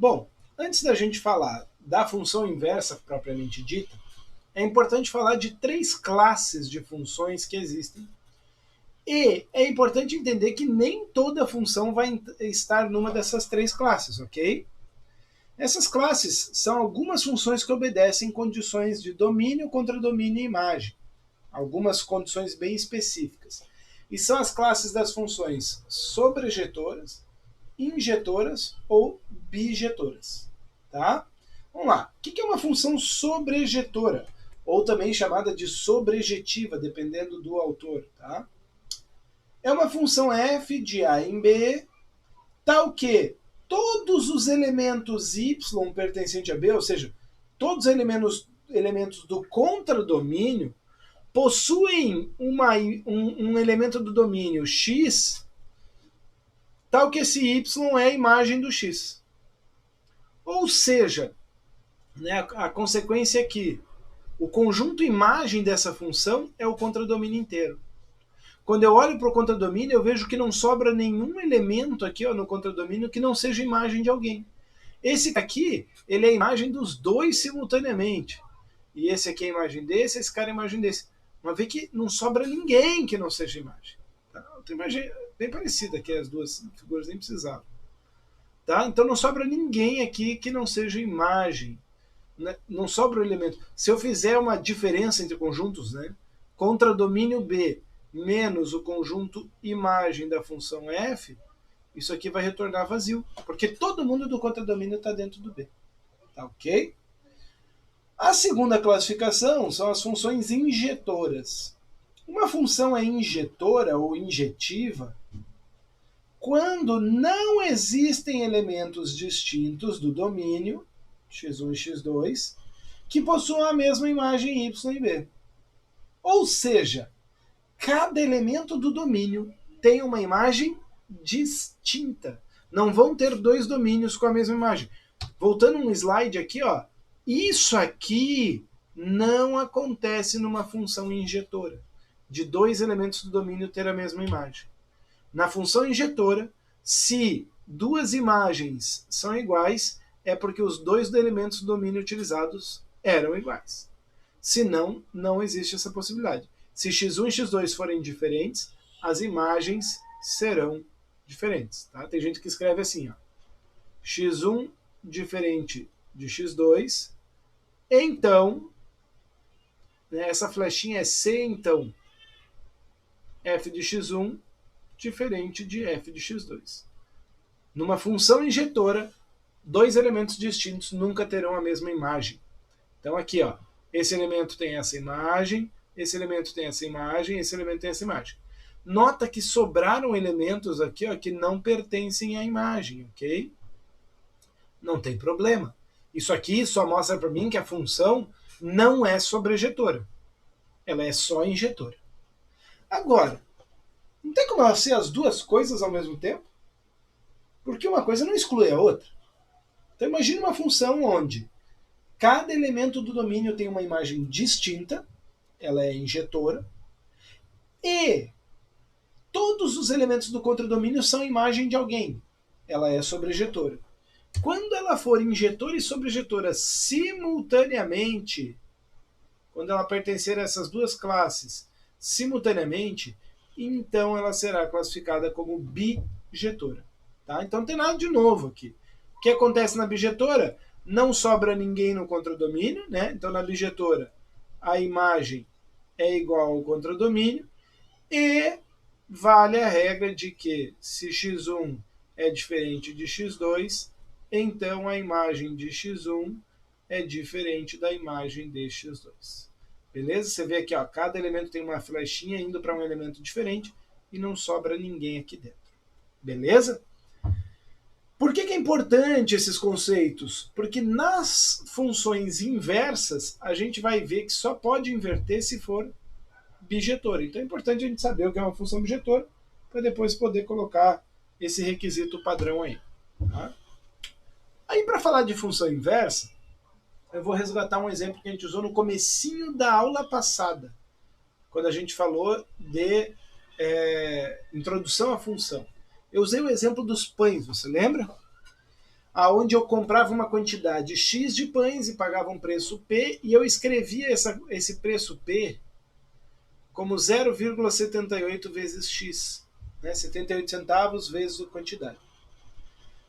Bom, antes da gente falar da função inversa propriamente dita, é importante falar de três classes de funções que existem. E é importante entender que nem toda função vai estar numa dessas três classes, ok? Essas classes são algumas funções que obedecem condições de domínio, contradomínio e imagem. Algumas condições bem específicas. E são as classes das funções sobrejetoras, injetoras ou bijetoras. Tá? Vamos lá. O que é uma função sobrejetora? Ou também chamada de sobrejetiva, dependendo do autor. Tá? É uma função f de a em b, tal que todos os elementos y pertencentes a b, ou seja, todos os elementos do contradomínio, possuem um elemento do domínio x, tal que esse y é a imagem do x. Ou seja, né, a consequência é que o conjunto imagem dessa função é o contradomínio inteiro. Quando eu olho para o contradomínio, eu vejo que não sobra nenhum elemento aqui no contradomínio que não seja imagem de alguém. Esse aqui, ele é a imagem dos dois simultaneamente. E esse aqui é a imagem desse, esse cara é a imagem desse. Mas vê que não sobra ninguém que não seja imagem. Tá? Outra imagem bem parecida, que as duas figuras nem precisavam. Tá? Então não sobra ninguém aqui que não seja imagem. Não sobra o elemento. Se eu fizer uma diferença entre conjuntos, né? Contradomínio B menos o conjunto imagem da função f, isso aqui vai retornar vazio, porque todo mundo do contradomínio está dentro do B. Tá ok? A segunda classificação são as funções injetoras. Uma função é injetora ou injetiva quando não existem elementos distintos do domínio, x1 e x2, que possuam a mesma imagem y e b. Ou seja, cada elemento do domínio tem uma imagem distinta. Não vão ter dois domínios com a mesma imagem. Voltando um slide aqui, ó, isso aqui não acontece numa função injetora, de dois elementos do domínio ter a mesma imagem. Na função injetora, se duas imagens são iguais, é porque os dois elementos do domínio utilizados eram iguais. Se não, não existe essa possibilidade. Se x1 e x2 forem diferentes, as imagens serão diferentes. Tá? Tem gente que escreve assim, ó, x1 diferente de x2, então, né, essa flechinha é C, então, f de x1 diferente de f de x2. Numa função injetora, dois elementos distintos nunca terão a mesma imagem. Então aqui, ó, esse elemento tem essa imagem, esse elemento tem essa imagem, esse elemento tem essa imagem. Nota que sobraram elementos aqui, ó, que não pertencem à imagem, ok? Não tem problema. Isso aqui só mostra para mim que a função não é sobrejetora. Ela é só injetora. Agora, não tem como ela ser as duas coisas ao mesmo tempo? Porque uma coisa não exclui a outra. Então imagine uma função onde cada elemento do domínio tem uma imagem distinta, ela é injetora, e todos os elementos do contradomínio são imagem de alguém, ela é sobrejetora. Quando ela for injetora e sobrejetora simultaneamente, quando ela pertencer a essas duas classes simultaneamente, então ela será classificada como bijetora. Tá? Então não tem nada de novo aqui. O que acontece na bijetora? Não sobra ninguém no contradomínio, né? Então na bijetora a imagem é igual ao contradomínio e vale a regra de que se x1 é diferente de x2, então a imagem de x1 é diferente da imagem de x2. Beleza? Você vê aqui, ó, cada elemento tem uma flechinha indo para um elemento diferente e não sobra ninguém aqui dentro. Beleza? Por que é importante esses conceitos? Porque nas funções inversas, a gente vai ver que só pode inverter se for bijetora. Então é importante a gente saber o que é uma função bijetora, para depois poder colocar esse requisito padrão aí. Tá? Aí, para falar de função inversa, eu vou resgatar um exemplo que a gente usou no comecinho da aula passada, quando a gente falou de introdução à função. Eu usei o exemplo dos pães, você lembra? aonde eu comprava uma quantidade X de pães e pagava um preço P, e eu escrevia esse preço P como 0,78 vezes X, né? 78 centavos vezes a quantidade.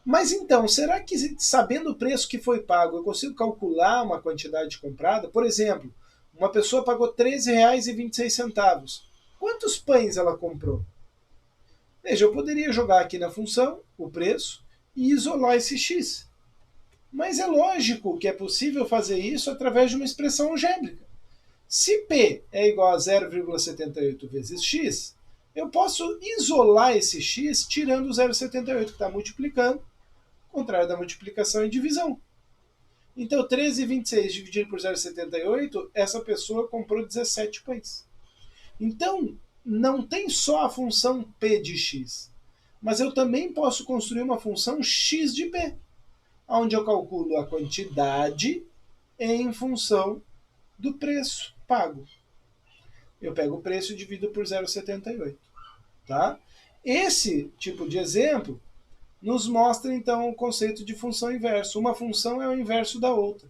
Mas então, será que sabendo o preço que foi pago, eu consigo calcular uma quantidade comprada? Por exemplo, uma pessoa pagou R$ 13,26. Quantos pães ela comprou? Veja, eu poderia jogar aqui na função o preço e isolar esse x. Mas é lógico que é possível fazer isso através de uma expressão algébrica. Se P é igual a 0,78 vezes x, eu posso isolar esse x tirando o 0,78 que está multiplicando, contrário da multiplicação e divisão. Então, 13,26 dividido por 0,78, essa pessoa comprou 17 pães. Então, não tem só a função P de x, mas eu também posso construir uma função x de P, onde eu calculo a quantidade em função do preço pago. Eu pego o preço e divido por 0,78. Tá? Esse tipo de exemplo nos mostra, então, o conceito de função inversa. Uma função é o inverso da outra.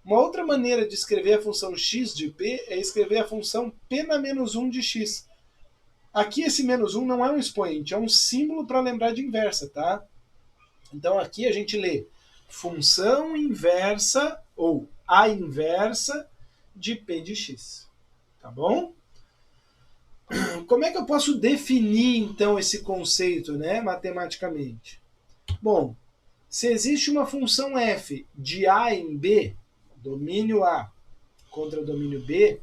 Uma outra maneira de escrever a função x de P é escrever a função P na menos 1 de x. Aqui esse menos 1 não é um expoente, é um símbolo para lembrar de inversa, tá? Então aqui a gente lê função inversa ou a inversa de P de x. Tá bom? Como é que eu posso definir então esse conceito, né, matematicamente? Bom, se existe uma função f de A em B, domínio A contra domínio B,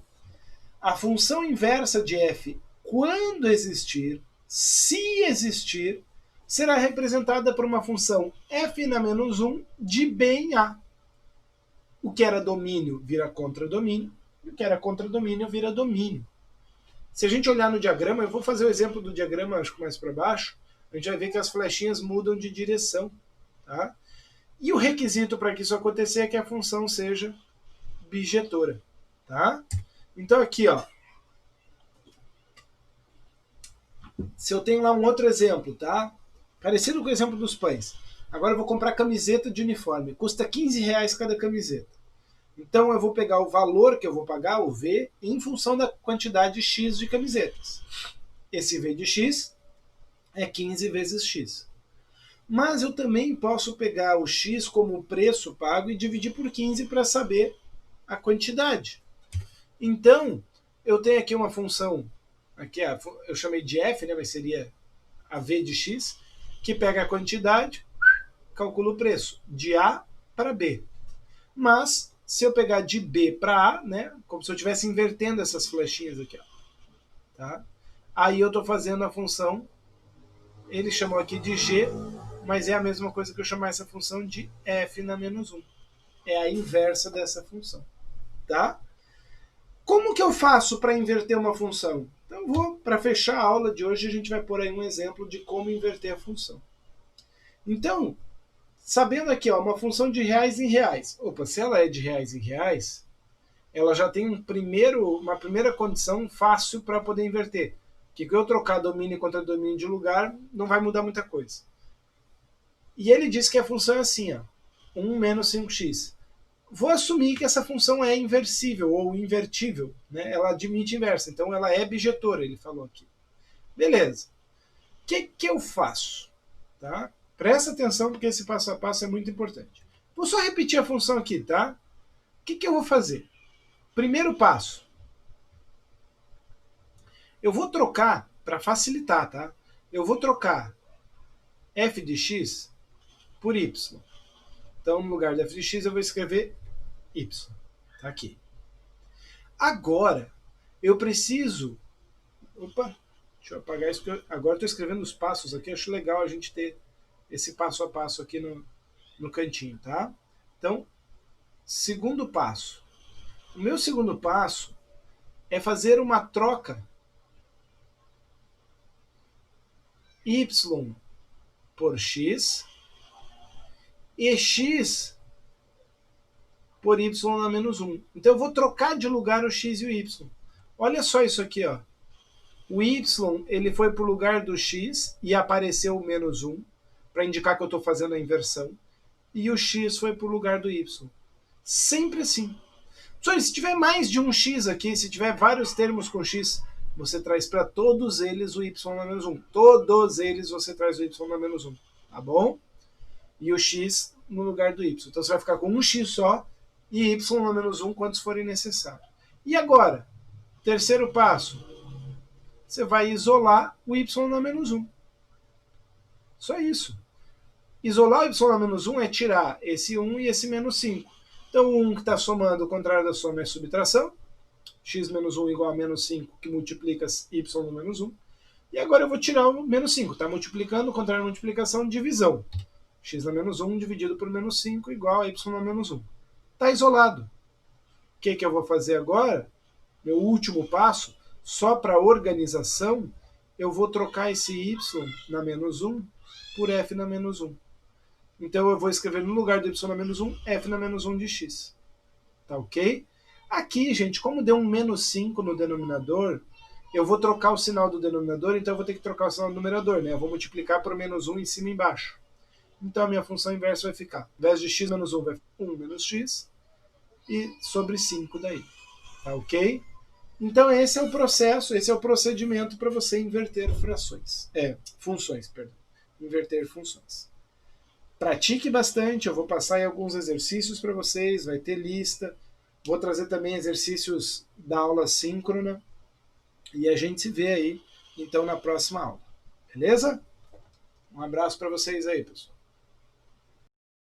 a função inversa de f, quando existir, se existir, será representada por uma função f na menos 1 de B em A. O que era domínio vira contradomínio, e o que era contradomínio vira domínio. Se a gente olhar no diagrama, eu vou fazer o exemplo do diagrama, acho que mais para baixo, a gente vai ver que as flechinhas mudam de direção. Tá? E o requisito para que isso aconteça é que a função seja bijetora. Tá? Então aqui, ó, se eu tenho lá um outro exemplo, tá? Parecido com o exemplo dos pães. Agora eu vou comprar camiseta de uniforme. Custa R$ 15 cada camiseta. Então eu vou pegar o valor que eu vou pagar, o V, em função da quantidade X de camisetas. Esse V de X é 15 vezes X. Mas eu também posso pegar o X como preço pago e dividir por 15 para saber a quantidade. Então, eu tenho aqui uma função, aqui eu chamei de f, né, mas seria a V de X, que pega a quantidade, calcula o preço de A para B. Mas, se eu pegar de B para A, né, como se eu estivesse invertendo essas flechinhas aqui, ó, tá? Aí eu estou fazendo a função, ele chamou aqui de G, mas é a mesma coisa que eu chamar essa função de f na menos 1. É a inversa dessa função. Tá? Como que eu faço para inverter uma função? Então, para fechar a aula de hoje, a gente vai pôr aí um exemplo de como inverter a função. Então, sabendo aqui, ó, uma função de reais em reais. Opa, se ela é de reais em reais, ela já tem uma primeira condição fácil para poder inverter. Que eu trocar domínio contra domínio de lugar não vai mudar muita coisa. E ele diz que a função é assim, ó, 1 menos 5x. Vou assumir que essa função é inversível ou invertível. Né? Ela admite inversa, então ela é bijetora, ele falou aqui. Beleza. O que eu faço? Tá? Presta atenção porque esse passo a passo é muito importante. Vou só repetir a função aqui, tá? O que eu vou fazer? Primeiro passo. Eu vou trocar, para facilitar, tá? Eu vou trocar f de x por y. Então, no lugar de f de x, eu vou escrever y. Tá aqui. Agora, eu preciso... Opa, deixa eu apagar isso, porque agora estou escrevendo os passos aqui. Acho legal a gente ter esse passo a passo aqui no cantinho, tá? Então, segundo passo. O meu segundo passo é fazer uma troca y por x e x por y na menos 1. Então eu vou trocar de lugar o x e o y. Olha só isso aqui, ó. O y ele foi para o lugar do x e apareceu o menos 1, para indicar que eu estou fazendo a inversão. e o x foi para o lugar do y. Sempre assim. Se tiver mais de um x aqui, se tiver vários termos com x, você traz para todos eles o y na menos 1. Todos eles você traz o y na menos 1. Tá bom? E o x no lugar do y. Então você vai ficar com um x só e y na menos 1 quantos forem necessários. E agora, terceiro passo, você vai isolar o y na menos 1. Só isso. Isolar o y na menos 1 é tirar esse 1 e esse menos 5. Então o 1 que está somando, o contrário da soma é subtração. X menos 1 igual a menos 5, que multiplica y no menos 1. E agora eu vou tirar o menos 5. Está multiplicando, o contrário da multiplicação, divisão. X na menos 1 dividido por menos 5 igual a y na menos 1. Está isolado. O que eu vou fazer agora? Meu último passo, só para organização, eu vou trocar esse y na menos 1 por f na menos 1. Então eu vou escrever no lugar do y na menos 1, f na menos 1 de x. Tá ok? Aqui, gente, como deu um menos 5 no denominador, eu vou trocar o sinal do denominador, então eu vou ter que trocar o sinal do numerador, né? Eu vou multiplicar por menos 1 em cima e embaixo. Então a minha função inversa vai ficar, ao invés de x menos 1, vai ficar 1 menos x, e sobre 5 daí. Tá ok? Então esse é o processo, esse é o procedimento para você inverter funções. Inverter funções. Pratique bastante, eu vou passar aí alguns exercícios para vocês, vai ter lista, vou trazer também exercícios da aula síncrona, e a gente se vê aí, então, na próxima aula. Beleza? Um abraço para vocês aí, pessoal.